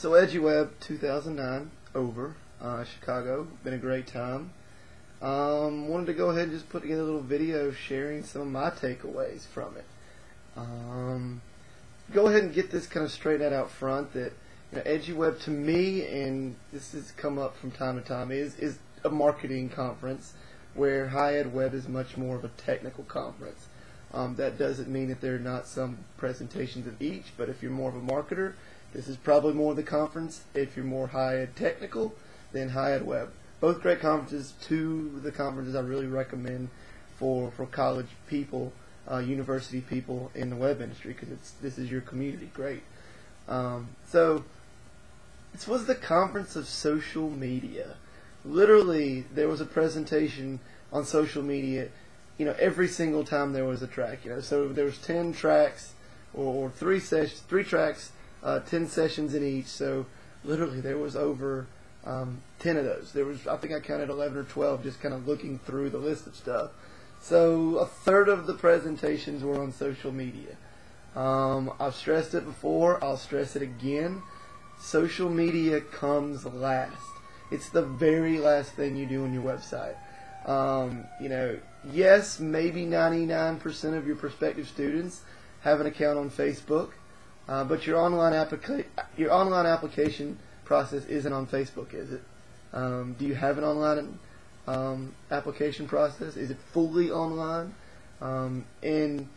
So eduWEB 2009 over, Chicago, been a great time. Wanted to go ahead and just put together a little video sharing some of my takeaways from it. Go ahead and get this kind of straightened out front that eduWEB to me, and this has come up from time to time, is a marketing conference where High Ed Web is much more of a technical conference. That doesn't mean that there are not some presentations of each, but if you're more of a marketer, this is probably more of the conference. If you're more High Ed technical, then High Ed Web. Both great conferences, two of the conferences I really recommend for college people, university people in the web industry, because this is your community. Great. So this was the conference of social media. Literally, there was a presentation on social media, every single time there was a track. So there was 10 tracks or three tracks, 10 sessions in each. So literally, there was over 10 of those. There was, I think I counted 11 or 12, just kind of looking through the list of stuff. So a third of the presentations were on social media. I've stressed it before. I'll stress it again. Social media comes last. It's the very last thing you do on your website. Yes, maybe 99% of your prospective students have an account on Facebook, but your online application process isn't on Facebook, is it? Do you have an online application process? Is it fully online? And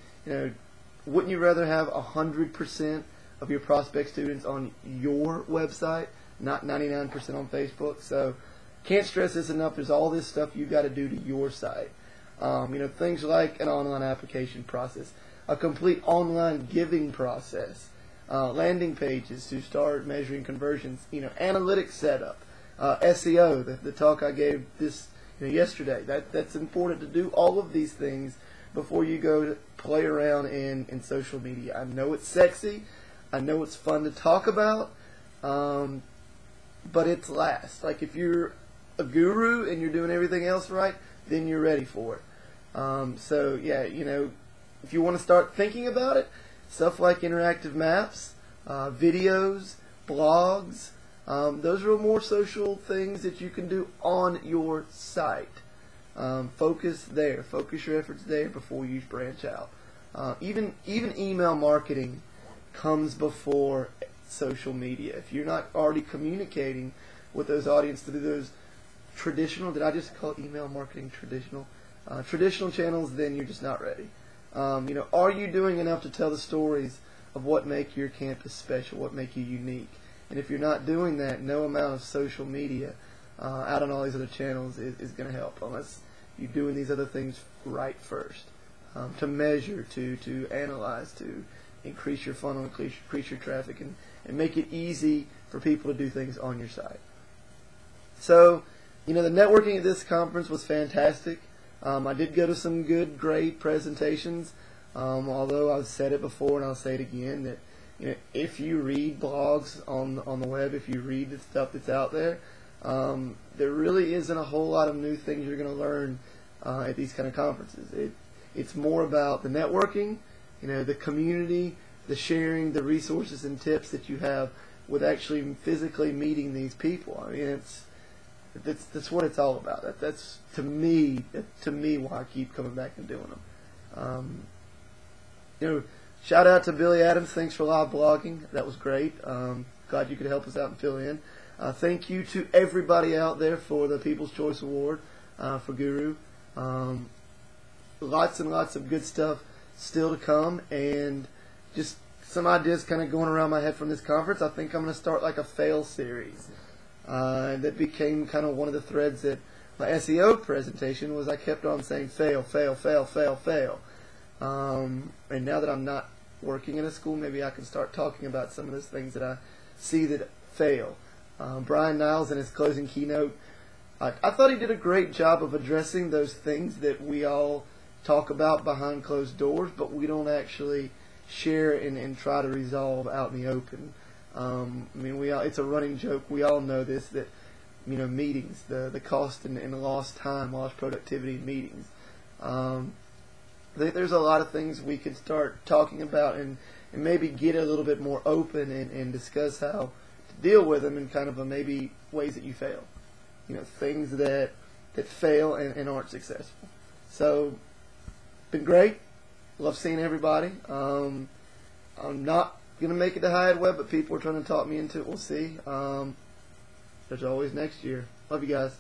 wouldn't you rather have 100% of your prospect students on your website, not 99% on Facebook? So can't stress this enough. There's all this stuff you got to do to your site. Things like an online application process, a complete online giving process, landing pages to start measuring conversions, analytics setup, SEO, the talk I gave this yesterday. That's important to do all of these things before you go to play around in social media. I know it's sexy. I know it's fun to talk about, but it's last. Like, if you're a guru and you're doing everything else right, then you're ready for it. So yeah, if you want to start thinking about it, stuff like interactive maps, videos, blogs, those are more social things that you can do on your site. Focus there. Focus your efforts there before you branch out. Even email marketing comes before social media. If you're not already communicating with those audience through those traditional, did I just call email marketing traditional? Traditional channels, then you're just not ready. Are you doing enough to tell the stories of what make your campus special, what make you unique? And if you're not doing that, no amount of social media out on all these other channels is going to help, unless you're doing these other things right first. To measure, to analyze, to increase your funnel, increase your traffic, and make it easy for people to do things on your site. So, the networking at this conference was fantastic. I did go to some great presentations, although I've said it before and I'll say it again, that if you read blogs on the web, if you read the stuff that's out there, there really isn't a whole lot of new things you're going to learn at these kind of conferences. It's more about the networking, the community, the sharing, the resources and tips that you have with actually physically meeting these people. I mean, that's what it's all about. That's to me why I keep coming back and doing them. Shout out to Billy Adams. Thanks for live blogging. That was great. Glad you could help us out and fill in. Thank you to everybody out there for the People's Choice Award for Guru. Lots and lots of good stuff still to come, and just some ideas kind of going around my head from this conference. I think I'm going to start like a fail series. That became kind of one of the threads that my SEO presentation was. I kept on saying fail, fail, fail, fail, fail. And now that I'm not working in a school, maybe I can start talking about some of those things that I see that fail. Brian Niles in his closing keynote, I thought he did a great job of addressing those things that we all talk about behind closed doors, but we don't actually share and try to resolve out in the open. It's a running joke. We all know this, that meetings, the cost and lost time, lost productivity in meetings. There's a lot of things we could start talking about and maybe get a little bit more open and discuss how deal with them in kind of a maybe ways that you fail. You know, things that fail and aren't successful. So, been great. Love seeing everybody. I'm not going to make it to eduWEB, but people are trying to talk me into it. We'll see. There's always next year. Love you guys.